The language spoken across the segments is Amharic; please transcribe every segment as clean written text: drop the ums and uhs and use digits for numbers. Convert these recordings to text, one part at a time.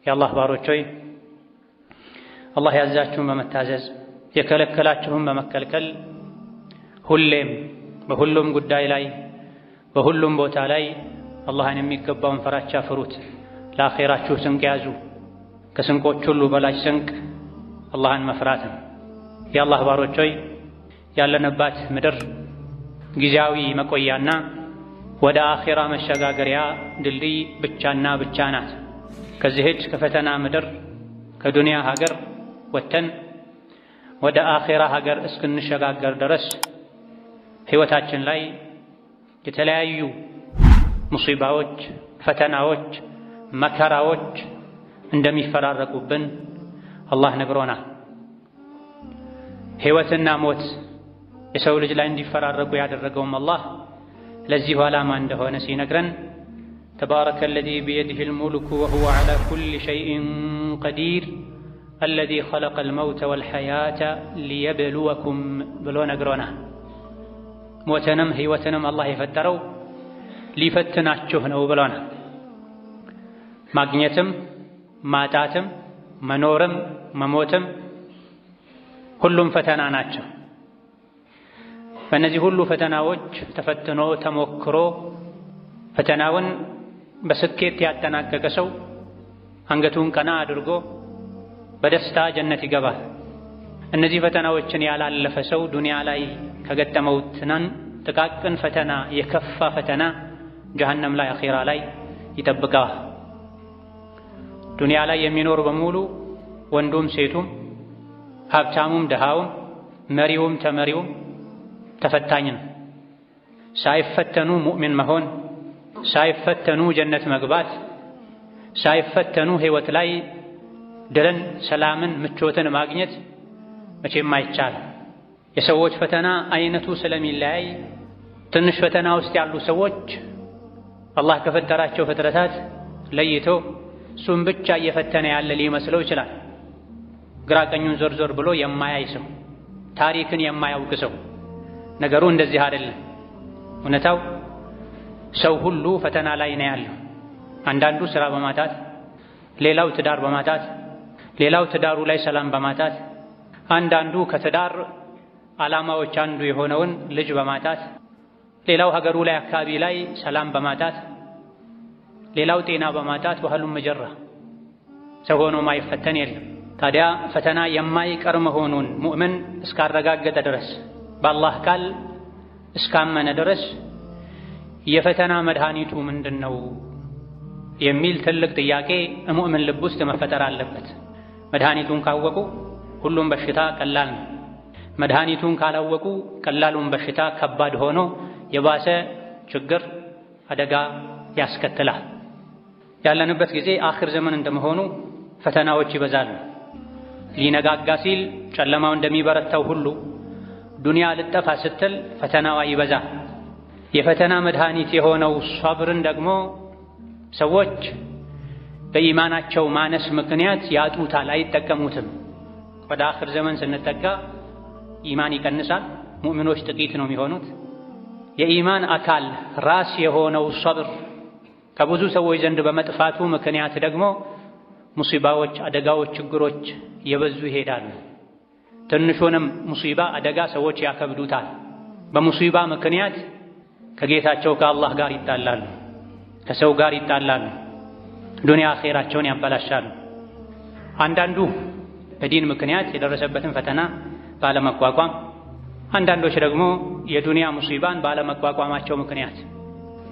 የአላህ ባሮች ሆይ አላህ ያዛችሁን በመታዘዝ የከለከላችሁን በመከልከል ሁሌም በሁሉም ጉዳይ ላይ በሁሉም ቦታ ላይ አላህን የሚገባውን ፍራቻ ፍሩት። ለአኼራችሁ ስንቅ ያዙ። ከስንቆች ሁሉ በላጭ ስንቅ አላህን መፍራት ነው። የአላህ ባሮች ሆይ ያለንባት ምድር ጊዜያዊ መቆያና ወደ አኼራ መሸጋገሪያ ድልድይ ብቻና ብቻ ናት። ከዚህች ከፈተና ምድር ከዱንያ ሀገር ወጥተን ወደ አኼራ ሀገር እስክንሸጋገር ድረስ ሕይወታችን ላይ የተለያዩ ሙሲባዎች፣ ፈተናዎች፣ መከራዎች እንደሚፈራረቁብን አላህ ነግሮናል። ሕይወትና ሞት የሰው ልጅ ላይ እንዲፈራረቁ ያደረገውም አላህ ለዚሁ ዓላማ እንደሆነ ሲነግረን ተባረከ አለዚ ቢየዲሂል ሙልኩ ወሁወ ዐላ ኩሊ ሸይኢን ቀዲር አለዚ ኸለቀል መውተ ወልሐያተ ሊየብሉወኩም ብሎ ነግሮናል። ሞትንም ሕይወትንም አላህ የፈጠረው ሊፈትናችሁ ነው ብሎናል። ማግኘትም ማጣትም መኖርም መሞትም ሁሉም ፈተና ናቸው። በእነዚህ ሁሉ ፈተናዎች ተፈትኖ ተሞክሮ ፈተናውን በስኬት ያጠናቀቀ ሰው አንገቱን ቀና አድርጎ በደስታ ጀነት ይገባል። እነዚህ ፈተናዎችን ያላለፈ ሰው ዱንያ ላይ ከገጠመው ጥቃቅን ፈተና የከፋ ፈተና ጀሀነም ላይ አኺራ ላይ ይጠብቀዋል። ዱንያ ላይ የሚኖር በሙሉ ወንዱም ሴቱም ሀብታሙም ደሃውም መሪውም ተመሪውም ተፈታኝ ነው። ሳይፈተኑ ሙእሚን መሆን፣ ሳይፈተኑ ጀነት መግባት፣ ሳይፈተኑ ሕይወት ላይ ድልን፣ ሰላምን፣ ምቾትን ማግኘት መቼም አይቻልም። የሰዎች ፈተና አይነቱ ስለሚለያይ ትንሽ ፈተና ውስጥ ያሉ ሰዎች አላህ ከፈጠራቸው ፍጥረታት ለይቶ እሱም ብቻ እየፈተነ ያለ ሊመስለው ይችላል። ግራ ቀኙን ዞር ዞር ብሎ የማያይ ሰው፣ ታሪክን የማያውቅ ሰው ነገሩ እንደዚህ አይደለም። እውነታው ሰው ሁሉ ፈተና ላይ ነው ያለው። አንዳንዱ ስራ በማጣት፣ ሌላው ትዳር በማጣት፣ ሌላው ትዳሩ ላይ ሰላም በማጣት፣ አንዳንዱ ከትዳር ዓላማዎች አንዱ የሆነውን ልጅ በማጣት፣ ሌላው ሀገሩ ላይ አካባቢ ላይ ሰላም በማጣት፣ ሌላው ጤና በማጣት ወህሉም መጀራ ሰው ሆኖ ማይፈተን የለም። ታዲያ ፈተና የማይቀር መሆኑን ሙእምን እስካረጋገጠ ድረስ በአላህ ቃል እስካመነ ድረስ የፈተና መድኃኒቱ ምንድን ነው የሚል ትልቅ ጥያቄ ሙእምን ልብ ውስጥ መፈጠር አለበት። መድኃኒቱን ካወቁ ሁሉም በሽታ ቀላል ነው። መድኃኒቱን ካላወቁ ቀላሉን በሽታ ከባድ ሆኖ የባሰ ችግር አደጋ ያስከትላል። ያለንበት ጊዜ አኺር ዘመን እንደመሆኑ ፈተናዎች ይበዛሉ። ሊነጋጋ ሲል ጨለማው እንደሚበረታው ሁሉ ዱንያ ልጠፋ ስትል ፈተናዋ ይበዛል። የፈተና መድኃኒት የሆነው ሷብርን ደግሞ ሰዎች በኢማናቸው ማነስ ምክንያት ያጡታል፣ አይጠቀሙትም። ወደ አኺር ዘመን ስንጠጋ ኢማን ይቀንሳል፣ ሙእሚኖች ጥቂት ነው የሚሆኑት። የኢማን አካል ራስ የሆነው ሷብር ከብዙ ሰዎች ዘንድ በመጥፋቱ ምክንያት ደግሞ ሙሲባዎች፣ አደጋዎች፣ ችግሮች እየበዙ ይሄዳሉ። ትንሹንም ሙሲባ አደጋ ሰዎች ያከብዱታል። በሙሲባ ምክንያት ከጌታቸው ከአላህ ጋር ይጣላሉ፣ ከሰው ጋር ይጣላሉ፣ ዱንያ አኼራቸውን ያበላሻሉ። አንዳንዱ በዲን ምክንያት የደረሰበትን ፈተና ባለመቋቋም፣ አንዳንዶች ደግሞ የዱንያ ሙሲባን ባለመቋቋማቸው ምክንያት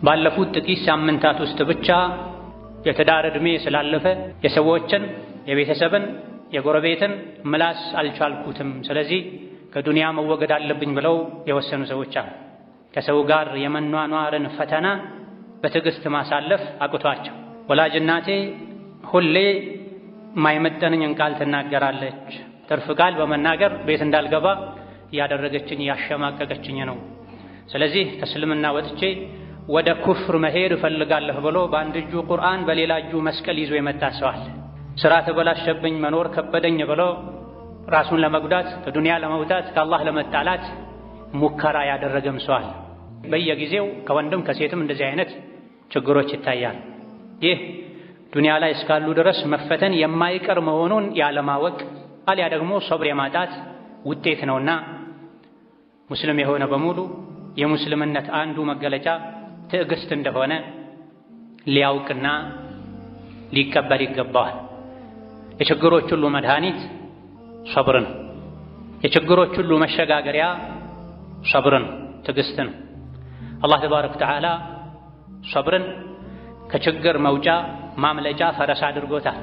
ባለፉት ጥቂት ሳምንታት ውስጥ ብቻ የትዳር ዕድሜ ስላለፈ የሰዎችን፣ የቤተሰብን፣ የጎረቤትን ምላስ አልቻልኩትም፣ ስለዚህ ከዱንያ መወገድ አለብኝ ብለው የወሰኑ ሰዎች አሉ። ከሰው ጋር የመኗኗርን ፈተና በትዕግስት ማሳለፍ አቅቷቸው ወላጅ እናቴ ሁሌ የማይመጠንኝን ቃል ትናገራለች፣ ትርፍ ቃል በመናገር ቤት እንዳልገባ እያደረገችኝ እያሸማቀቀችኝ ነው፣ ስለዚህ ከእስልምና ወጥቼ ወደ ኩፍር መሄድ እፈልጋለሁ ብሎ በአንድ እጁ ቁርአን በሌላ እጁ መስቀል ይዞ የመጣ ሰው አለ። ስራ ተበላሸብኝ፣ መኖር ከበደኝ ብሎ ራሱን ለመጉዳት ከዱንያ ለመውጣት ከአላህ ለመጣላት ሙከራ ያደረገም ሰው አለ። በየጊዜው ከወንድም ከሴትም እንደዚህ አይነት ችግሮች ይታያል። ይህ ዱንያ ላይ እስካሉ ድረስ መፈተን የማይቀር መሆኑን ያለማወቅ አልያ ደግሞ ሶብር የማጣት ውጤት ነውና ሙስሊም የሆነ በሙሉ የሙስልምነት አንዱ መገለጫ ትዕግስት እንደሆነ ሊያውቅና ሊቀበል ይገባዋል። የችግሮች ሁሉ መድኃኒት ሶብር ነው። የችግሮች ሁሉ መሸጋገሪያ ሶብር ነው፣ ትዕግስት ነው። አላህ ተባረከ ወተዓላ ሶብርን ከችግር መውጫ ማምለጫ ፈረስ አድርጎታል።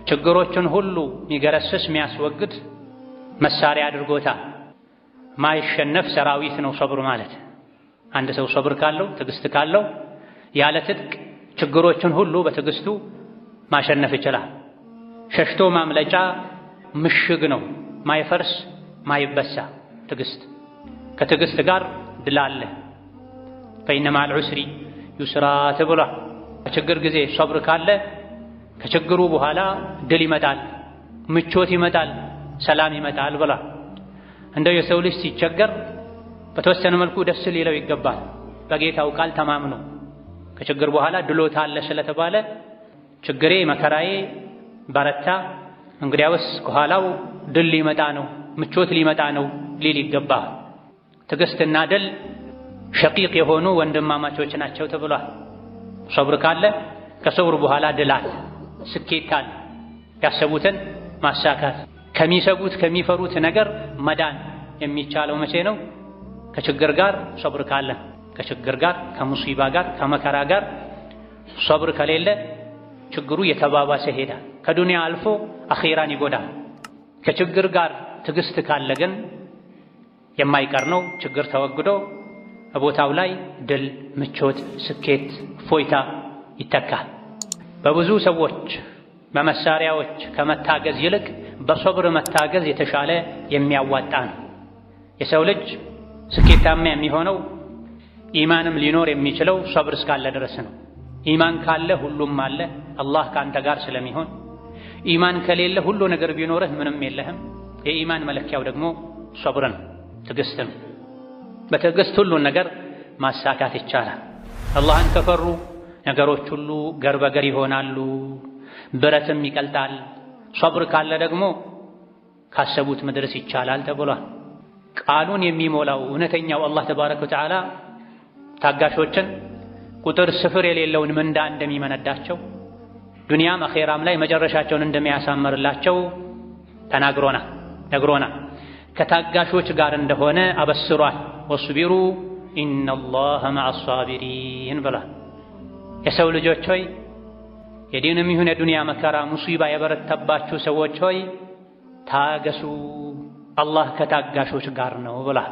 ችግሮችን ሁሉ የሚገረስስ የሚያስወግድ መሳሪያ አድርጎታል። ማይሸነፍ ሰራዊት ነው ሶብር ማለት። አንድ ሰው ሶብር ካለው ትዕግስት ካለው ያለ ትጥቅ ችግሮችን ሁሉ በትዕግስቱ ማሸነፍ ይችላል። ሸሽቶ ማምለጫ ምሽግ ነው፣ ማይፈርስ ማይበሳ ትዕግስት። ከትዕግስት ጋር ድል አለ። ፈኢነ መዐል ዑስሪ ዩስራ ተብሏል። በችግር ጊዜ ሶብር ካለ ከችግሩ በኋላ ድል ይመጣል፣ ምቾት ይመጣል፣ ሰላም ይመጣል ብሏል። እንደው የሰው ልጅ ሲቸገር በተወሰነ መልኩ ደስ ሊለው ይገባል። በጌታው ቃል ተማምኖ ከችግር በኋላ ድሎት አለ ስለተባለ ችግሬ መከራዬ በረታ፣ እንግዲያውስ ከኋላው ድል ሊመጣ ነው፣ ምቾት ሊመጣ ነው ሊል ይገባል። ትዕግስትና ድል ሸቂቅ የሆኑ ወንድማማቾች ናቸው ተብሏል። ሶብር ካለ ከሶብር በኋላ ድል አለ፣ ስኬት አለ፣ ያሰቡትን ማሳካት፣ ከሚሰጉት ከሚፈሩት ነገር መዳን የሚቻለው መቼ ነው? ከችግር ጋር ሶብር ካለ። ከችግር ጋር ከሙሲባ ጋር ከመከራ ጋር ሶብር ከሌለ ችግሩ የተባባሰ ሄዳል፣ ከዱንያ አልፎ አኺራን ይጎዳል። ከችግር ጋር ትዕግስት ካለ ግን የማይቀር ነው። ችግር ተወግዶ በቦታው ላይ ድል፣ ምቾት፣ ስኬት፣ ፎይታ ይተካል። በብዙ ሰዎች በመሳሪያዎች ከመታገዝ ይልቅ በሶብር መታገዝ የተሻለ የሚያዋጣ ነው። የሰው ልጅ ስኬታማ የሚሆነው ኢማንም ሊኖር የሚችለው ሶብር እስካለ ድረስ ነው። ኢማን ካለ ሁሉም አለ፣ አላህ ካንተ ጋር ስለሚሆን። ኢማን ከሌለ ሁሉ ነገር ቢኖርህ ምንም የለህም። የኢማን መለኪያው ደግሞ ሶብር ነው፣ ትዕግስት ነው። በትዕግስት ሁሉን ነገር ማሳካት ይቻላል። አላህን ከፈሩ ነገሮች ሁሉ ገር በገር ይሆናሉ፣ ብረትም ይቀልጣል። ሶብር ካለ ደግሞ ካሰቡት መድረስ ይቻላል ተብሏል። ቃሉን የሚሞላው እውነተኛው አላህ ተባረከ ወተዓላ ታጋሾችን ቁጥር ስፍር የሌለውን ምንዳ እንደሚመነዳቸው ዱንያም አኼራም ላይ መጨረሻቸውን እንደሚያሳምርላቸው ነግሮናል። ከታጋሾች ጋር እንደሆነ አበስሯል። ወስቢሩ ኢነላህ መዐ ሷቢሪን ብሏል። የሰው ልጆች ሆይ የዲንም ይሁን የዱንያ መከራ ሙሲባ የበረተባችሁ ሰዎች ሆይ ታገሱ፣ አላህ ከታጋሾች ጋር ነው ብሏል።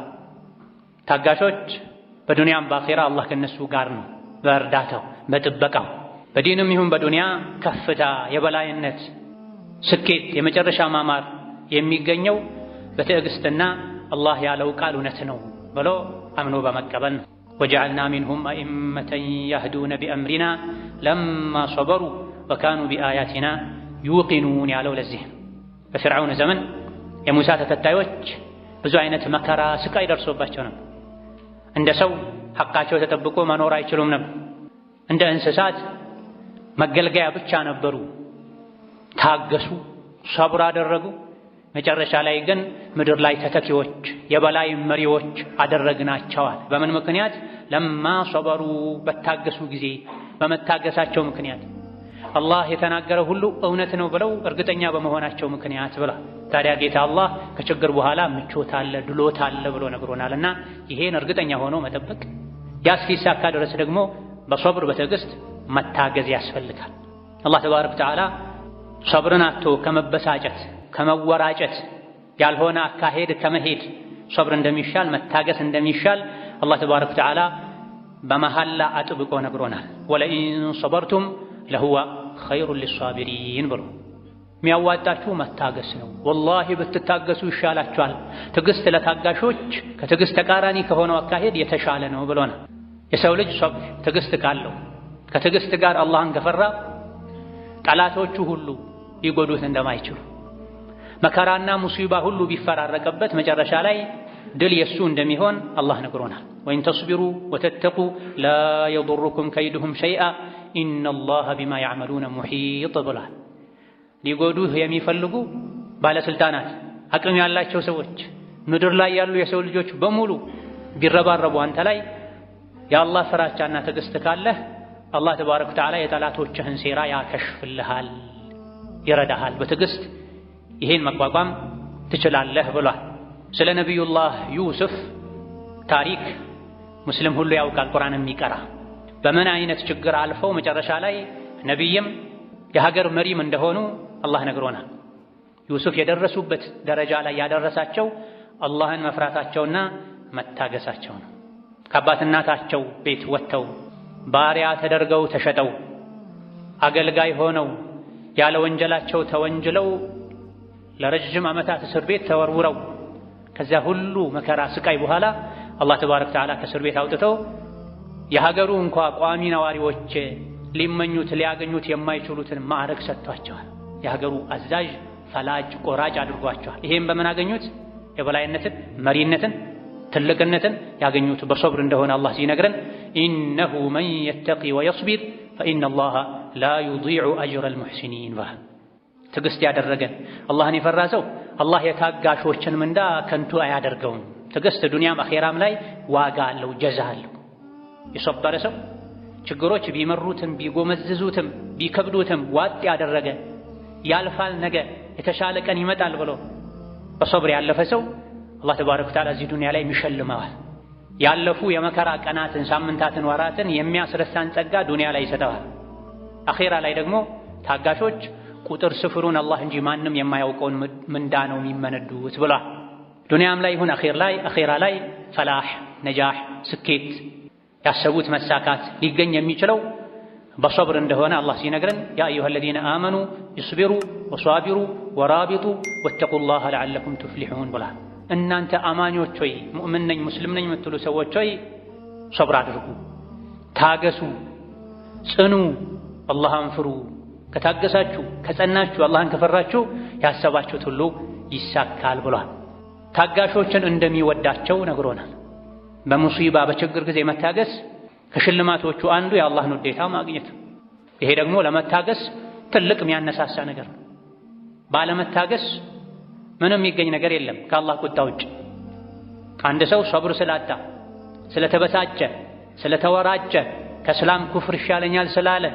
ታጋሾች በዱንያም በአኼራ አላህ ከነሱ ጋር ነው፣ በእርዳታው በጥበቃው። በዲንም ይሁን በዱንያ ከፍታ፣ የበላይነት፣ ስኬት፣ የመጨረሻ ማማር የሚገኘው በትዕግስትና አላህ ያለው ቃል እውነት ነው ብሎ አምኖ በመቀበል ነው። ወጀዐልና ሚንሁም አኢመተን የህዱነ ቢአምሪና ለማ ሶበሩ ወካኑ ቢአያቲና ዩቂኑን ያለው ለዚህ በፊርዓውን ዘመን የሙሳ ተከታዮች ብዙ አይነት መከራ፣ ስቃይ ደርሶባቸው ነበር። እንደ ሰው ሐቃቸው ተጠብቆ መኖር አይችሉም ነበር። እንደ እንስሳት መገልገያ ብቻ ነበሩ። ታገሱ፣ ሰብር አደረጉ። መጨረሻ ላይ ግን ምድር ላይ ተተኪዎች፣ የበላይ መሪዎች አደረግናቸዋል። በምን ምክንያት? ለማ ሶበሩ፣ በታገሱ ጊዜ፣ በመታገሳቸው ምክንያት፣ አላህ የተናገረው ሁሉ እውነት ነው ብለው እርግጠኛ በመሆናቸው ምክንያት ብላ። ታዲያ ጌታ አላህ ከችግር በኋላ ምቾት አለ፣ ድሎት አለ ብሎ ነግሮናልና ይሄን እርግጠኛ ሆኖ መጠበቅ፣ ያ እስኪሳካ ድረስ ደግሞ በሶብር በትዕግስት መታገዝ ያስፈልጋል። አላህ ተባረከ ወተዓላ ሶብርን አጥቶ ከመበሳጨት ከመወራጨት ያልሆነ አካሄድ ከመሄድ ሶብር እንደሚሻል መታገስ እንደሚሻል አላህ ተባረከ ወተዓላ በመሐላ አጥብቆ ነግሮናል። ወለኢን ሶበርቱም ለሁወ ኸይሩን ሊሷቢሪን ብሎ የሚያዋጣችሁ መታገስ ነው። ወላሂ ብትታገሱ ይሻላችኋል። ትዕግስት ለታጋሾች ከትዕግስት ተቃራኒ ከሆነው አካሄድ የተሻለ ነው ብሎናል። የሰው ልጅ ሶብር ትዕግስት ካለው ከትዕግስት ጋር አላህን ከፈራ ጠላቶቹ ሁሉ ሊጎዱት እንደማይችሉ መከራና ሙሲባ ሁሉ ቢፈራረቀበት መጨረሻ ላይ ድል የሱ እንደሚሆን አላህ ነግሮናል። ወኢን ተስቢሩ ወተተቁ ላ የዱሩኩም ከይዱሁም ሸይአ ኢነላሀ ቢማ ያዕመሉነ ሙሒጥ ብሏል። ሊጎዱህ የሚፈልጉ ባለስልጣናት፣ አቅም ያላቸው ሰዎች፣ ምድር ላይ ያሉ የሰው ልጆች በሙሉ ቢረባረቡ አንተ ላይ የአላህ ፍራቻና ትዕግስት ካለህ አላህ ተባረከ ወተዓላ የጠላቶችህን ሴራ ያከሽፍልሃል፣ ይረዳሃል። በትዕግስት ይሄን መቋቋም ትችላለህ ብሏል። ስለ ነቢዩላህ ዩሱፍ ታሪክ ሙስሊም ሁሉ ያውቃል፣ ቁርአን የሚቀራ በምን አይነት ችግር አልፈው መጨረሻ ላይ ነቢይም የሀገር መሪም እንደሆኑ አላህ ነግሮናል። ዩሱፍ የደረሱበት ደረጃ ላይ ያደረሳቸው አላህን መፍራታቸውና መታገሳቸው ነው። ከአባት እናታቸው ቤት ወጥተው ባሪያ ተደርገው ተሸጠው አገልጋይ ሆነው ያለ ወንጀላቸው ተወንጅለው ለረጅም ዓመታት እስር ቤት ተወርውረው ከዚያ ሁሉ መከራ ስቃይ በኋላ አላህ ተባረከ ወተዓላ ከእስር ቤት አውጥተው የሀገሩ እንኳ ቋሚ ነዋሪዎች ሊመኙት ሊያገኙት የማይችሉትን ማዕረግ ሰጥቷቸዋል። የሀገሩ አዛዥ ፈላጭ ቆራጭ አድርጓቸዋል። ይሄን በምን አገኙት? የበላይነትን፣ መሪነትን፣ ትልቅነትን ያገኙት በሶብር እንደሆነ አላህ ሲነግረን ኢነሁ መን የተቂ ወየስቢር ፈኢነላሀ ላ ዩዲዑ አጅረል ሙሕሲኒን ብሏል። ትዕግስት ያደረገ አላህን የፈራ ሰው አላህ የታጋሾችን ምንዳ ከንቱ አያደርገውም። ትዕግስት ዱንያም አኼራም ላይ ዋጋ አለው፣ ጀዛ አለው። የሰበረ ሰው ችግሮች ቢመሩትም ቢጎመዝዙትም ቢከብዱትም ዋጥ ያደረገ ያልፋል፣ ነገ የተሻለ ቀን ይመጣል ብሎ በሶብር ያለፈ ሰው አላህ ተባረከ ወተዓላ እዚህ ዱንያ ላይ ይሸልመዋል። ያለፉ የመከራ ቀናትን፣ ሳምንታትን፣ ወራትን የሚያስረሳን ጸጋ ዱንያ ላይ ይሰጠዋል። አኼራ ላይ ደግሞ ታጋሾች ቁጥር ስፍሩን አላህ እንጂ ማንም የማያውቀውን ምንዳ ነው የሚመነዱት ብሏል። ዱንያም ላይ ይሁን አኼራ ላይ ፈላህ፣ ነጃህ፣ ስኬት ያሰቡት መሳካት ሊገኝ የሚችለው በሶብር እንደሆነ አላህ ሲነግረን ያ አዩሃ አለዚነ አመኑ ይስቢሩ ወሷቢሩ ወራቢጡ ወተቁላህ ለዓለኩም ቱፍሊሑን ብሏል። እናንተ አማኞች ሆይ ሙእምን ነኝ ሙስሊም ነኝ የምትሉ ሰዎች ሆይ ሶብር አድርጉ፣ ታገሱ፣ ጽኑ፣ አላህን ፍሩ። ከታገሳችሁ ከጸናችሁ አላህን ከፈራችሁ ያሰባችሁት ሁሉ ይሳካል ብሏል። ታጋሾችን እንደሚወዳቸው ነግሮናል። በሙሲባ በችግር ጊዜ መታገስ ከሽልማቶቹ አንዱ የአላህን ውዴታ ማግኘት። ይሄ ደግሞ ለመታገስ ትልቅ የሚያነሳሳ ነገር ነው። ባለመታገስ ምንም የሚገኝ ነገር የለም ከአላህ ቁጣ ውጭ። አንድ ሰው ሶብር ስላጣ፣ ስለተበሳጨ፣ ስለተወራጨ፣ ከእስላም ኩፍር ይሻለኛል ስላለ፣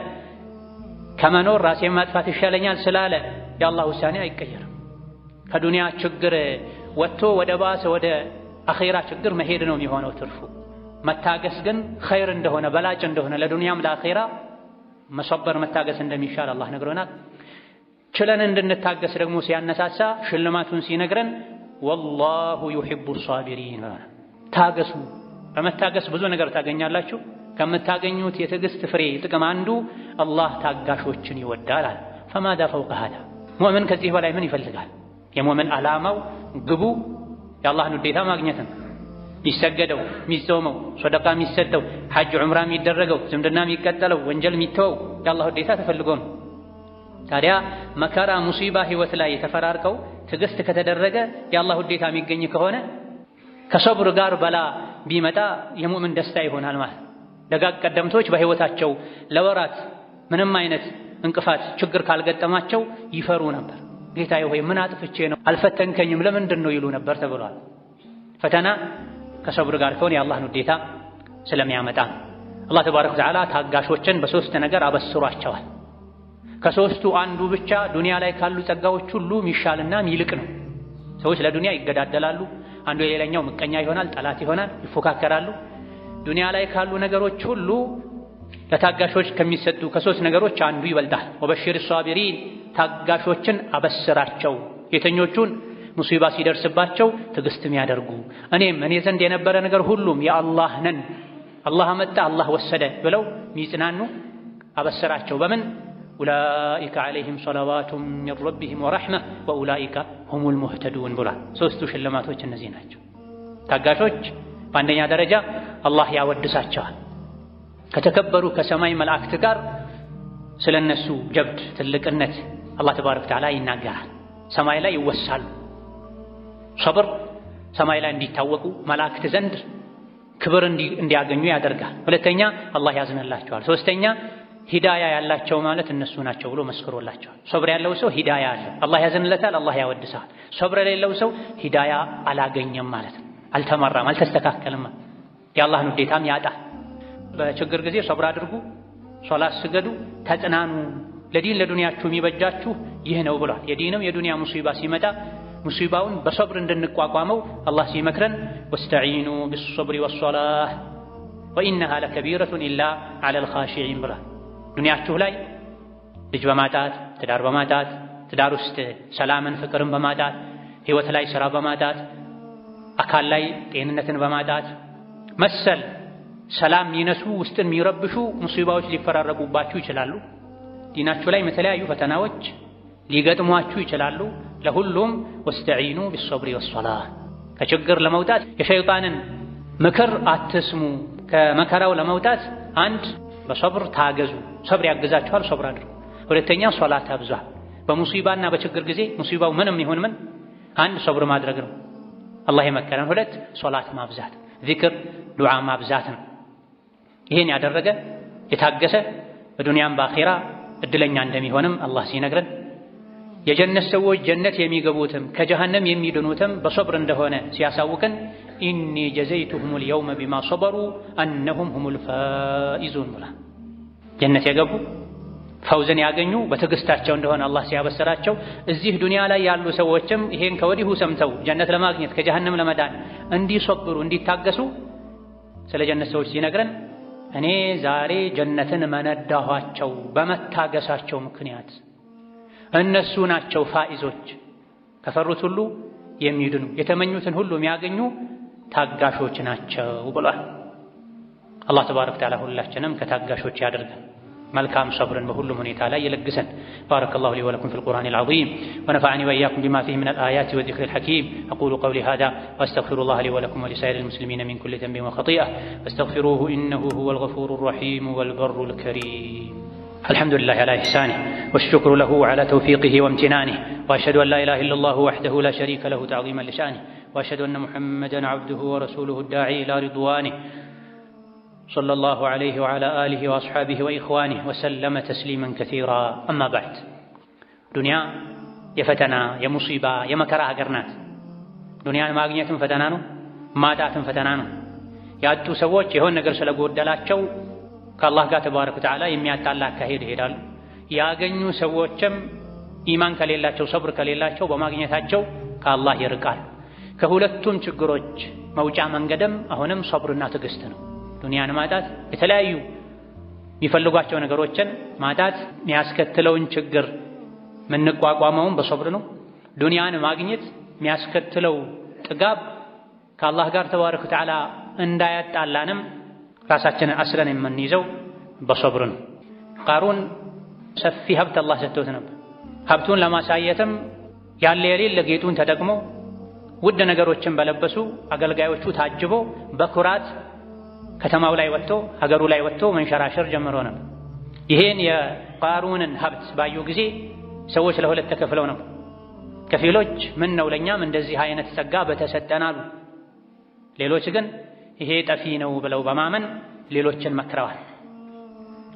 ከመኖር ራሴን ማጥፋት ይሻለኛል ስላለ የአላህ ውሳኔ አይቀየርም። ከዱንያ ችግር ወጥቶ ወደ ባሰ ወደ አኼራ ችግር መሄድ ነው የሚሆነው ትርፉ። መታገስ ግን ኸይር እንደሆነ በላጭ እንደሆነ ለዱንያም ለአኼራ መሰበር መታገስ እንደሚሻል አላህ ነግሮናል። ችለን እንድንታገስ ደግሞ ሲያነሳሳ ሽልማቱን ሲነግረን ወላሁ ዩሂቡ ሷቢሪን። ታገሱ፣ በመታገስ ብዙ ነገር ታገኛላችሁ። ከምታገኙት የትዕግስት ፍሬ ጥቅም አንዱ አላህ ታጋሾችን ይወዳል። ፈማዳ ፈውቀ ሃዳ። ሙእምን ከዚህ በላይ ምን ይፈልጋል? የሙእምን ዓላማው ግቡ የአላህን ውዴታ ማግኘት ነው። የሚሰገደው፣ የሚጾመው፣ ሶደቃ የሚሰጠው፣ ሐጅ ዑምራ የሚደረገው፣ ዝምድና የሚቀጠለው፣ ወንጀል የሚተወው የአላህ ውዴታ ተፈልጎ ነው። ታዲያ መከራ ሙሲባ ህይወት ላይ የተፈራርቀው ትዕግስት ከተደረገ የአላህ ውዴታ የሚገኝ ከሆነ ከሶብር ጋር በላ ቢመጣ የሙእምን ደስታ ይሆናል ማለት። ደጋግ ቀደምቶች በህይወታቸው ለወራት ምንም አይነት እንቅፋት ችግር ካልገጠማቸው ይፈሩ ነበር። ጌታዬ ሆይ ምን አጥፍቼ ነው አልፈተንከኝም ለምንድን ነው ይሉ ነበር ተብሏል። ፈተና ከሶብር ጋር ከሆነ የአላህን ውዴታ ስለሚያመጣ አላህ ተባረከ ወተዓላ ታጋሾችን በሶስት ነገር አበስሯቸዋል። ከሶስቱ አንዱ ብቻ ዱንያ ላይ ካሉ ጸጋዎች ሁሉ ሚሻልና ሚልቅ ነው። ሰዎች ለዱንያ ይገዳደላሉ። አንዱ የሌላኛው ምቀኛ ይሆናል፣ ጠላት ይሆናል፣ ይፎካከራሉ። ዱንያ ላይ ካሉ ነገሮች ሁሉ ለታጋሾች ከሚሰጡ ከሶስት ነገሮች አንዱ ይበልጣል። ወበሽር ሷቢሪን፣ ታጋሾችን አበስራቸው። የተኞቹን ሙሲባ ሲደርስባቸው ትዕግስት የሚያደርጉ እኔ ዘንድ የነበረ ነገር ሁሉም የአላህ ነን፣ አላህ አመጣ አላህ ወሰደ ብለው ሚጽናኑ አበስራቸው። በምን ኡላኢከ ዐለይሂም ሰለዋቱም ሚን ረቢሂም ወረሕመህ ወኡላኢከ ሁሙል ሙህተዱን ብሏል። ሶስቱ ሽልማቶች እነዚህ ናቸው። ታጋሾች በአንደኛ ደረጃ አላህ ያወድሳቸዋል። ከተከበሩ ከሰማይ መላእክት ጋር ስለነሱ ጀብድ ትልቅነት አላህ ተባረከ ወተዓላ ይናገራል። ሰማይ ላይ ይወሳሉ። ሶብር ሰማይ ላይ እንዲታወቁ መላእክት ዘንድ ክብር እንዲያገኙ ያደርጋል። ሁለተኛ አላህ ያዝንላቸዋል። ሶስተኛ ሂዳያ ያላቸው ማለት እነሱ ናቸው ብሎ መስክሮላቸዋል። ሶብር ያለው ሰው ሂዳያ አለ፣ አላህ ያዘንለታል፣ አላህ ያወድሳል። ሶብር የሌለው ሰው ሂዳያ አላገኘም ማለት ነው። አልተመራም፣ አልተስተካከለም፣ የአላህን ውዴታም ያጣል። በችግር ጊዜ ሶብር አድርጉ፣ ሶላት ስገዱ፣ ተጽናኑ፣ ለዲን ለዱንያችሁ የሚበጃችሁ ይህ ነው ብሏል። የዲንም የዱንያ ሙሲባ ሲመጣ ሙሲባውን በሶብር እንድንቋቋመው አላህ ሲመክረን ወስተዒኑ ቢሶብሪ ወሶላህ ወኢነሃ ለከቢረቱን ኢላ ዐለል ኻሺዒን ብሏል። ዱንያችሁ ላይ ልጅ በማጣት ትዳር በማጣት ትዳር ውስጥ ሰላምን ፍቅርን በማጣት ህይወት ላይ ስራ በማጣት አካል ላይ ጤንነትን በማጣት መሰል ሰላም የሚነሱ ውስጥን የሚረብሹ ሙሲባዎች ሊፈራረቁባችሁ ይችላሉ። ዲናችሁ ላይ የተለያዩ ፈተናዎች ሊገጥሟችሁ ይችላሉ። ለሁሉም ወስተዒኑ ቢሶብሪ ወሶላህ። ከችግር ለመውጣት የሸይጣንን ምክር አትስሙ። ከመከራው ለመውጣት አንድ በሶብር ታገዙ፣ ሶብር ያግዛችኋል፣ ሶብር አድርጉ። ሁለተኛ ሶላት አብዛ። በሙሲባና በችግር ጊዜ ሙሲባው ምንም ይሁን ምን አንድ ሶብር ማድረግ ነው አላህ የመከረን። ሁለት ሶላት ማብዛት፣ ዚክር ዱዓ ማብዛት ነው። ይሄን ያደረገ የታገሰ በዱንያም በአኺራ እድለኛ እንደሚሆንም አላህ ሲነግረን የጀነት ሰዎች ጀነት የሚገቡትም ከጀሃነም የሚድኑትም በሶብር እንደሆነ ሲያሳውቀን ኢኒ ጀዘይቱሁሙል የውመ ቢማ ሶበሩ አነሁም ሁሙል ፋኢዙን ብላ ጀነት የገቡ ፈውዝን ያገኙ በትዕግስታቸው እንደሆነ አላህ ሲያበሰራቸው እዚህ ዱንያ ላይ ያሉ ሰዎችም ይሄን ከወዲሁ ሰምተው ጀነት ለማግኘት ከጀሃነም ለመዳን እንዲሶብሩ እንዲታገሱ ስለ ጀነት ሰዎች ሲነግረን እኔ ዛሬ ጀነትን መነዳኋቸው በመታገሳቸው ምክንያት እነሱ ናቸው ፋኢዞች፣ ከፈሩት ሁሉ የሚድኑ የተመኙትን ሁሉ የሚያገኙ ታጋሾች ናቸው ብሏል። አላህ ተባረከ ወተዓላ ሁላችንም ከታጋሾች ያድርገን። መልካም ሰብርን በሁሉም ሁኔታ ላይ ይለግሰን። ባረከላሁ ሊ ወለኩም ፊል ቁርአኒል ዐዚም ወነፈዐኒ ወኢያኩም ቢማ ፊሂ ሚነል አያቲ ወዚክሪል ሐኪም አቁሉ ቀውሊ ሃዛ ወአስተግፊሩላህ ሊ ወለኩም ወሊሳኢሪል ሙስሊሚነ ሚን ኩሊ ዘንቢን ወኸጢአ ፈስተግፊሩሁ ኢነሁ ሁወል ገፉሩር ረሒም ወል በሩል ከሪም። الحمد لله على إحسانه والشكر له على توفيقه وامتنانه وأشهد أن لا إله إلا الله وحده لا شريك له تعظيما لشأنه وأشهد أن محمدا عبده ورسوله الداعي إلى رضوانه صلى الله عليه وعلى آله وأصحابه وإخوانه وسلم تسليما كثيرا. أما بعد دنيا يفتنا يا مصيبة يا مكره قرنات دنيا ما أغنية فتنانو ما دعت فتنانو يأتوا سووش يهون نقر سلقود دلاتشو ከአላህ ጋር ተባረከ ወተዓላ የሚያጣላ አካሄድ ይሄዳሉ። ያገኙ ሰዎችም ኢማን ከሌላቸው ሰብር ከሌላቸው በማግኘታቸው ከአላህ ይርቃል። ከሁለቱም ችግሮች መውጫ መንገድም አሁንም ሰብርና ትዕግስት ነው። ዱንያን ማጣት የተለያዩ የሚፈልጓቸው ነገሮችን ማጣት የሚያስከትለውን ችግር የምንቋቋመውም በሰብር ነው። ዱንያን ማግኘት የሚያስከትለው ጥጋብ ከአላህ ጋር ተባረከ ወተዓላ እንዳያጣላንም ራሳችንን አስረን የምንይዘው በሰብር ነው። ቃሩን ሰፊ ሀብት አላህ ሰጥቶት ነበር። ሀብቱን ለማሳየትም ያለ የሌለ ጌጡን ተጠቅሞ ውድ ነገሮችን በለበሱ አገልጋዮቹ ታጅቦ በኩራት ከተማው ላይ ወጥቶ ሀገሩ ላይ ወጥቶ መንሸራሸር ጀምሮ ነበር። ይሄን የቃሩንን ሀብት ባዩ ጊዜ ሰዎች ለሁለት ተከፍለው ነው። ከፊሎች ምን ነው ለኛም እንደዚህ አይነት ጸጋ በተሰጠን አሉ። ሌሎች ግን ይሄ ጠፊ ነው ብለው በማመን ሌሎችን መክረዋል።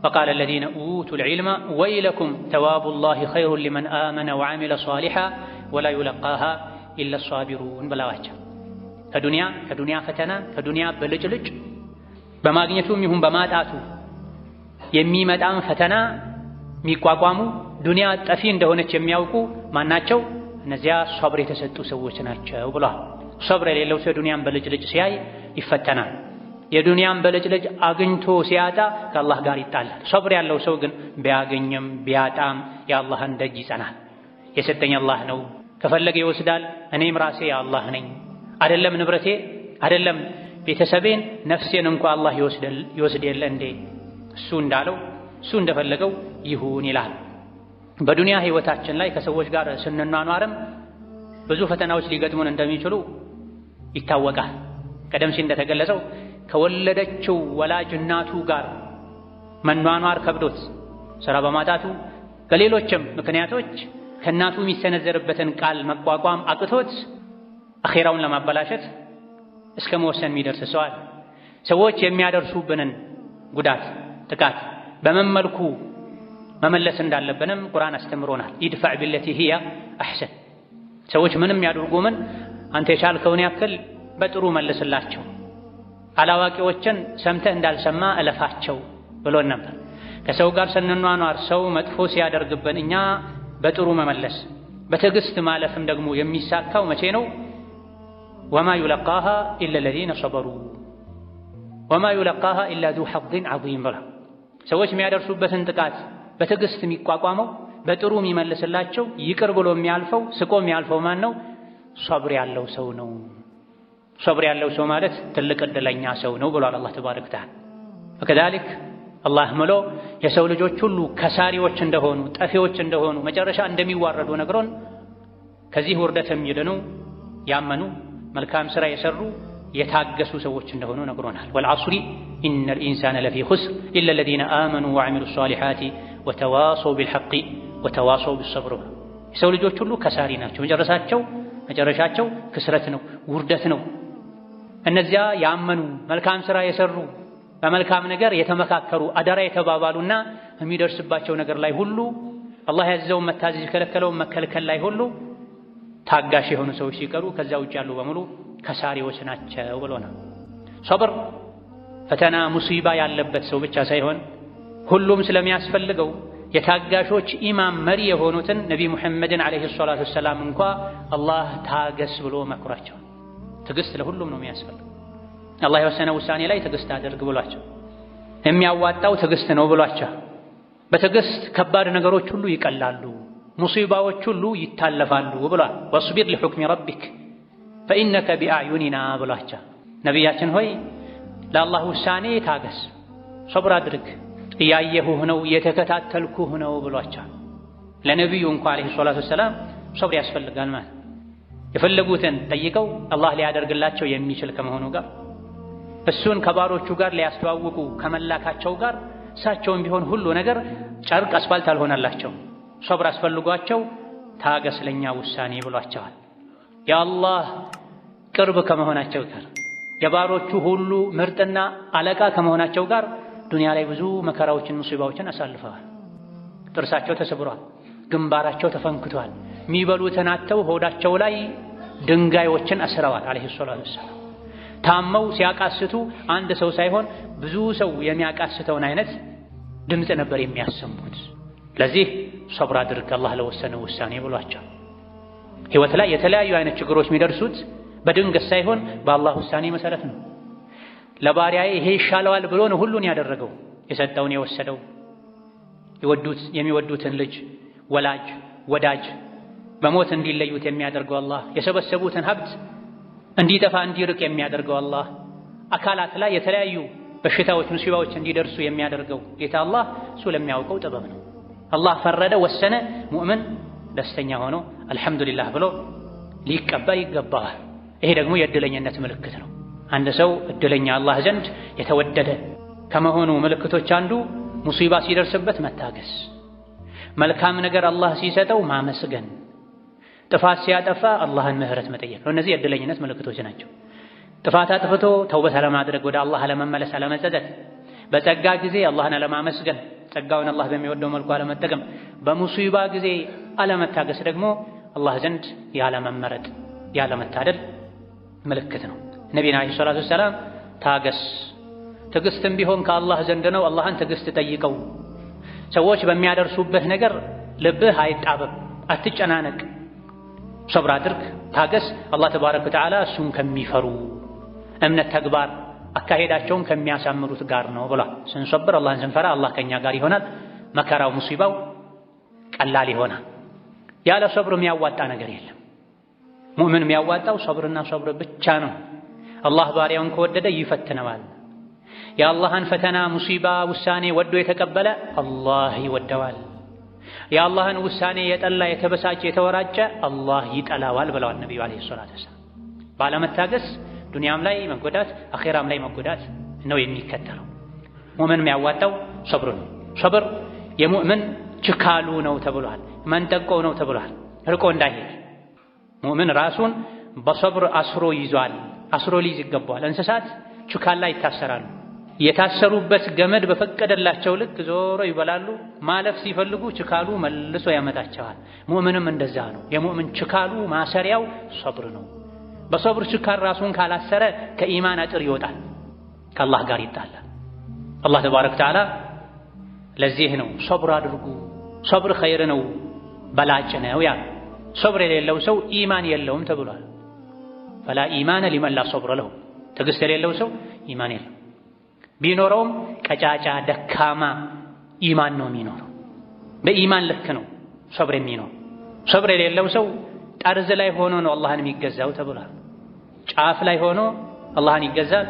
وقال الذين أوتوا العلم ويلكم ثواب الله خير لمن آمن وعمل صالحا ولا يلقاها إلا الصابرون بلاواቸው ከዱንያ ፈተና ከዱንያ በልጭልጭ በማግኘቱም ይሁን በማጣቱ የሚመጣን ፈተና የሚቋቋሙ ዱንያ ጠፊ እንደሆነች የሚያውቁ ማናቸው? እነዚያ ሶብር የተሰጡ ሰዎች ናቸው ብሏል። ሶብር የሌለው ሰው ዱንያን በልጭልጭ ሲያይ ይፈተናል። የዱንያን በልጭልጭ አግኝቶ ሲያጣ ከአላህ ጋር ይጣላል። ሶብር ያለው ሰው ግን ቢያገኝም ቢያጣም የአላህን ደጅ ይጸናል። የሰጠኝ አላህ ነው፣ ከፈለገ ይወስዳል፣ እኔም ራሴ የአላህ ነኝ፣ አይደለም ንብረቴ አይደለም ቤተሰቤን ነፍሴን እንኳ አላህ ይወስድ የለ እንዴ? እሱ እንዳለው እሱ እንደፈለገው ይሁን ይላል። በዱንያ ህይወታችን ላይ ከሰዎች ጋር ስንኗኗርም ብዙ ፈተናዎች ሊገጥሙን እንደሚችሉ ይታወቃል። ቀደም ሲል እንደተገለጸው ከወለደችው ወላጅ እናቱ ጋር መኗኗር ከብዶት ስራ በማጣቱ በሌሎችም ምክንያቶች ከእናቱ የሚሰነዘርበትን ቃል መቋቋም አቅቶት አኺራውን ለማበላሸት እስከ መወሰን የሚደርስ ሰዋል። ሰዎች የሚያደርሱብንን ጉዳት፣ ጥቃት በምን መልኩ መመለስ እንዳለብንም ቁርአን አስተምሮናል። ኢድፋዕ ቢለቲ ሂያ አሕሰን። ሰዎች ምንም ያድርጉ ምን አንተ የቻልከውን ያክል በጥሩ መልስላቸው፣ አላዋቂዎችን ሰምተህ እንዳልሰማ እለፋቸው ብሎን ነበር። ከሰው ጋር ስንኗኗር ሰው መጥፎ ሲያደርግብን እኛ በጥሩ መመለስ በትዕግስት ማለፍም ደግሞ የሚሳካው መቼ ነው? ወማ ዩለቃሃ ኢላ ለዚነ ሰበሩ ወማ ዩለቃሃ ኢላ ዙ ሐظን ዐዚም ብላ። ሰዎች የሚያደርሱበትን ጥቃት በትዕግስት የሚቋቋመው በጥሩ የሚመልስላቸው ይቅር ብሎ የሚያልፈው ስቆ የሚያልፈው ማን ነው? ሶብር ያለው ሰው ነው። ሶብር ያለው ሰው ማለት ትልቅ ዕድለኛ ሰው ነው ብሏል አላህ ተባረከ ወተዓላ። ወከዛሊክ አላህ ምሎ የሰው ልጆች ሁሉ ከሳሪዎች እንደሆኑ ጠፊዎች እንደሆኑ መጨረሻ እንደሚዋረዱ ነግሮን ከዚህ ውርደት የሚድኑ ያመኑ መልካም ሥራ የሰሩ የታገሱ ሰዎች እንደሆኑ ነግሮናል። ወልዐስሪ ኢነል ኢንሳነ ለፊ ኹስር ኢላ ለዚነ አመኑ ወዐሚሉ ሷሊሓቲ ወተዋሰው ቢልሐቂ ወተዋሰው ቢሰብር። የሰው ልጆች ሁሉ ከሳሪ ናቸው። መጨረሻቸው ክስረት ነው፣ ውርደት ነው። እነዚያ ያመኑ መልካም ሥራ የሰሩ በመልካም ነገር የተመካከሩ አደራ የተባባሉና የሚደርስባቸው ነገር ላይ ሁሉ አላህ ያዘዘውን መታዘዝ የከለከለውን መከልከል ላይ ሁሉ ታጋሽ የሆኑ ሰዎች ሲቀሩ ከዛ ውጭ ያሉ በሙሉ ከሳሪዎች ናቸው ብሎናል። ሶብር ፈተና ሙሲባ ያለበት ሰው ብቻ ሳይሆን ሁሉም ስለሚያስፈልገው የታጋሾች ኢማም መሪ የሆኑትን ነቢ ሙሐመድን ዓለይሂ ሰላቱ ወሰላም እንኳ አላህ ታገስ ብሎ መክሯቸው። ትዕግስት ለሁሉም ነው የሚያስፈልገው። አላህ የወሰነ ውሳኔ ላይ ትዕግስት አድርግ ብሏቸው፣ የሚያዋጣው ትዕግስት ነው ብሏቸው። በትዕግስት ከባድ ነገሮች ሁሉ ይቀላሉ፣ ሙሲባዎች ሁሉ ይታለፋሉ ብሏል። ወስቢር ሊሑክሚ ረቢክ ፈኢነከ ቢአዕዩኒና ብሏቸው። ነቢያችን ሆይ ለአላህ ውሳኔ ታገስ፣ ሶብር አድርግ፣ እያየሁህ ነው እየተከታተልኩህ ነው ብሏቸው። ለነቢዩ እንኳ ዓለይሂ ሰላቱ ወሰላም ሶብር ያስፈልጋል ማለት የፈለጉትን ጠይቀው አላህ ሊያደርግላቸው የሚችል ከመሆኑ ጋር እሱን ከባሮቹ ጋር ሊያስተዋውቁ ከመላካቸው ጋር እሳቸውም ቢሆን ሁሉ ነገር ጨርቅ አስፋልት አልሆነላቸው። ሶብር አስፈልጓቸው ታገስ ለኛ ውሳኔ ብሏቸዋል። የአላህ ቅርብ ከመሆናቸው ጋር የባሮቹ ሁሉ ምርጥና አለቃ ከመሆናቸው ጋር ዱንያ ላይ ብዙ መከራዎችን ሙሲባዎችን አሳልፈዋል። ጥርሳቸው ተሰብሯል፣ ግንባራቸው ተፈንክቷል፣ የሚበሉትን አጥተው ሆዳቸው ላይ ድንጋዮችን አስረዋል ዓለይሂ ሰላቱ ወሰላም። ታመው ሲያቃስቱ አንድ ሰው ሳይሆን ብዙ ሰው የሚያቃስተውን አይነት ድምፅ ነበር የሚያሰሙት። ለዚህ ሶብር አድርግ አላህ ለወሰነው ውሳኔ ብሏቸው። ህይወት ላይ የተለያዩ አይነት ችግሮች የሚደርሱት በድንገት ሳይሆን በአላህ ውሳኔ መሰረት ነው። ለባሪያዬ ይሄ ይሻለዋል ብሎ ነው ሁሉን ያደረገው። የሰጠውን የወሰደው የሚወዱትን ልጅ ወላጅ ወዳጅ በሞት እንዲለዩት የሚያደርገው አላህ፣ የሰበሰቡትን ሀብት እንዲጠፋ እንዲርቅ የሚያደርገው አላህ፣ አካላት ላይ የተለያዩ በሽታዎች ሙሲባዎች እንዲደርሱ የሚያደርገው ጌታ አላህ እሱ ለሚያውቀው ጥበብ ነው። አላህ ፈረደ ወሰነ፣ ሙእምን ደስተኛ ሆኖ አልሐምዱሊላህ ብሎ ሊቀበል ይገባዋል። ይሄ ደግሞ የእድለኝነት ምልክት ነው። አንድ ሰው እድለኛ አላህ ዘንድ የተወደደ ከመሆኑ ምልክቶች አንዱ ሙሲባ ሲደርስበት መታገስ፣ መልካም ነገር አላህ ሲሰጠው ማመስገን፣ ጥፋት ሲያጠፋ አላህን ምህረት መጠየቅ ነው። እነዚህ የእድለኝነት ምልክቶች ናቸው። ጥፋት አጥፍቶ ተውበት አለማድረግ፣ ወደ አላህ አለመመለስ፣ አለመጸጸት፣ በጸጋ ጊዜ አላህን አለማመስገን፣ ጸጋውን አላህ በሚወደው መልኩ አለመጠቀም፣ በሙሲባ ጊዜ አለመታገስ ደግሞ አላህ ዘንድ ያለመመረጥ ያለመታደል ምልክት ነው። ነቢና ዓለይሂ ሰላቱ ወሰላም ታገስ፣ ትዕግስትም ቢሆን ከአላህ ዘንድ ነው፣ አላህን ትዕግስት ጠይቀው። ሰዎች በሚያደርሱበት ነገር ልብህ አይጣበብ፣ አትጨናነቅ፣ ሶብር አድርግ፣ ታገስ። አላህ ተባረከ ወተዓላ እሱን ከሚፈሩ እምነት፣ ተግባር፣ አካሄዳቸውን ከሚያሳምሩት ጋር ነው ብሏል። ስንሶብር አላህን ስንፈራ አላህ ከኛ ጋር ይሆናል። መከራው ሙሲባው ቀላል ይሆናል። ያለ ሶብር የሚያዋጣ ነገር የለም። ሙእምን የሚያዋጣው ሶብርና ሶብር ብቻ ነው። አላህ ባሪያውን ከወደደ ይፈትነዋል። የአላህን ፈተና ሙሲባ ውሳኔ ወዶ የተቀበለ አላህ ይወደዋል። የአላህን ውሳኔ የጠላ የተበሳጨ የተወራጨ አላህ ይጠላዋል ብለዋል ነቢዩ ዓለይሂ ሰላቱ ወሰላም። ባለመታገስ ዱንያም ላይ መጎዳት አኼራም ላይ መጎዳት ነው የሚከተለው። ሙእምን የሚያዋጣው ሶብር ነው። ሶብር የሙእምን ችካሉ ነው ተብሏል። መንጠቆ ነው ተብሏል። ርቆ እንዳይሄድ ሙእምን ራሱን በሶብር አስሮ ይዟል። አስሮ ሊይዝ ይገባዋል። እንስሳት ችካላ ይታሰራሉ። የታሰሩበት ገመድ በፈቀደላቸው ልክ ዞሮ ይበላሉ። ማለፍ ሲፈልጉ ችካሉ መልሶ ያመጣቸዋል። ሙእምንም እንደዛ ነው። የሙእምን ችካሉ ማሰሪያው ሶብር ነው። በሶብር ችካል ራሱን ካላሰረ ከኢማን አጥር ይወጣል፣ ከአላህ ጋር ይጣላል። አላህ ተባረከ ወተዓላ ለዚህ ነው ሶብር አድርጉ፣ ሶብር ኸይር ነው፣ በላጭ ነው ያለ። ሶብር የሌለው ሰው ኢማን የለውም ተብሏል። ፈላ ኢማነ ሊመን ላ ሶብረ ለሁ፣ ትዕግስት የሌለው ሰው ኢማን የለው። ቢኖረውም ቀጫጫ ደካማ ኢማን ነው የሚኖረው። በኢማን ልክ ነው ሶብር የሚኖር። ሶብር የሌለው ሰው ጠርዝ ላይ ሆኖ ነው አላህን የሚገዛው ተብሏል። ጫፍ ላይ ሆኖ አላህን ይገዛል።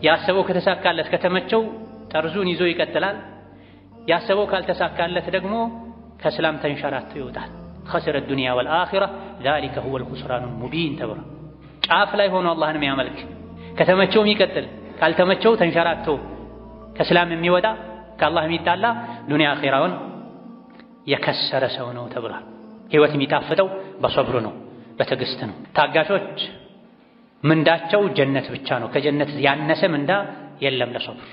ያሰበው ከተሳካለት ከተመቸው ጠርዙን ይዞ ይቀጥላል። ያሰበው ካልተሳካለት ደግሞ ከእስላም ተንሸራቶ ይወጣል። ኸሲረ ዱንያ ወልአኺራ ዛሊከ ሁወል ኹስራኑል ሙቢን ተብሏል። ጫፍ ላይ ሆኖ አላህን የሚያመልክ ከተመቸው የሚቀጥል ካልተመቸው ተንሸራቶ ከእስላም የሚወጣ ከአላህ የሚጣላ ዱንያ አኺራውን የከሰረ ሰው ነው ተብሏል። ሕይወት የሚጣፍጠው በሶብር ነው፣ በትዕግስት ነው። ታጋሾች ምንዳቸው ጀነት ብቻ ነው። ከጀነት ያነሰ ምንዳ የለም ለሶብር።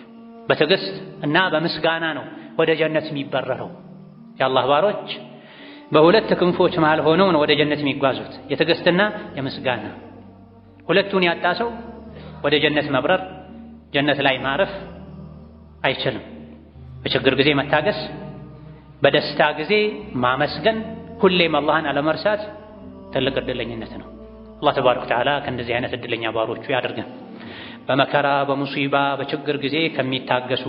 በትዕግስት እና በምስጋና ነው ወደ ጀነት የሚበረረው። የአላህ ባሮች በሁለት ክንፎች መሃል ሆነው ነው ወደ ጀነት የሚጓዙት፣ የትዕግስትና የምስጋና። ሁለቱን ያጣ ሰው ወደ ጀነት መብረር፣ ጀነት ላይ ማረፍ አይችልም። በችግር ጊዜ መታገስ፣ በደስታ ጊዜ ማመስገን፣ ሁሌም አላህን አለመርሳት ትልቅ ዕድለኝነት ነው። አላህ ተባረከ ወተዓላ ከእንደዚህ አይነት ዕድለኛ ባሮቹ ያደርገን። በመከራ በሙሲባ በችግር ጊዜ ከሚታገሱ፣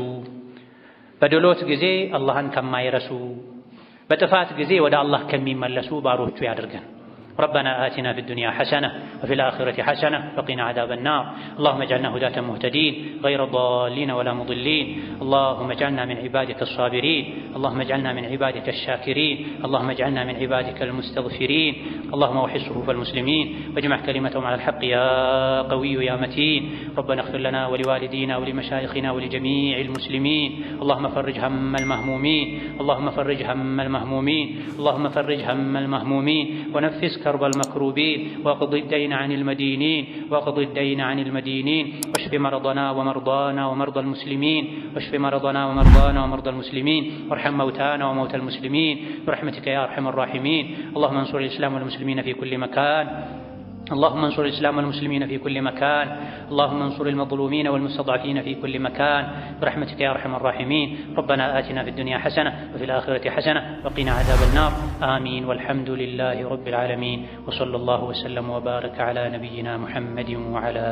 በድሎት ጊዜ አላህን ከማይረሱ፣ በጥፋት ጊዜ ወደ አላህ ከሚመለሱ ባሮቹ ያደርገን። ربنا آتنا في الدنيا حسنة وفي الآخرة حسنة وقنا عذاب النار. اللهم اجعلنا هداة مهتدين غير ضالين ولا مضلين. اللهم اجعلنا من عبادك الصابرين. اللهم اجعلنا من عبادك الشاكرين. اللهم اجعلنا من عبادك المستغفرين. اللهم وحد صفوف المسلمين واجمع كلمتهم على الحق يا قوي يا متين. ربنا اغفر لنا ولوالدينا ولمشايخنا ولجميع المسلمين. اللهم فرج هم المهمومين. اللهم فرج هم المهمومين. اللهم فرج هم المهمومين ونفس كرب المكروبين وقض الدين عن المدينين وقض الدين عن المدينين واشف مرضنا ومرضانا ومرضى المسلمين واشف مرضنا ومرضانا ومرضى المسلمين وارحم موتانا وموتى المسلمين برحمتك يا ارحم الراحمين. اللهم انصر الاسلام والمسلمين في كل مكان. اللهم انصر الإسلام والمسلمين في كل مكان. اللهم انصر المظلومين والمستضعفين في كل مكان برحمتك يا أرحم الراحمين. ربنا آتنا في الدنيا حسنة وفي الآخرة حسنة وقنا عذاب النار. آمين والحمد لله رب العالمين. وصلى الله وسلم وبارك على نبينا محمد وعلى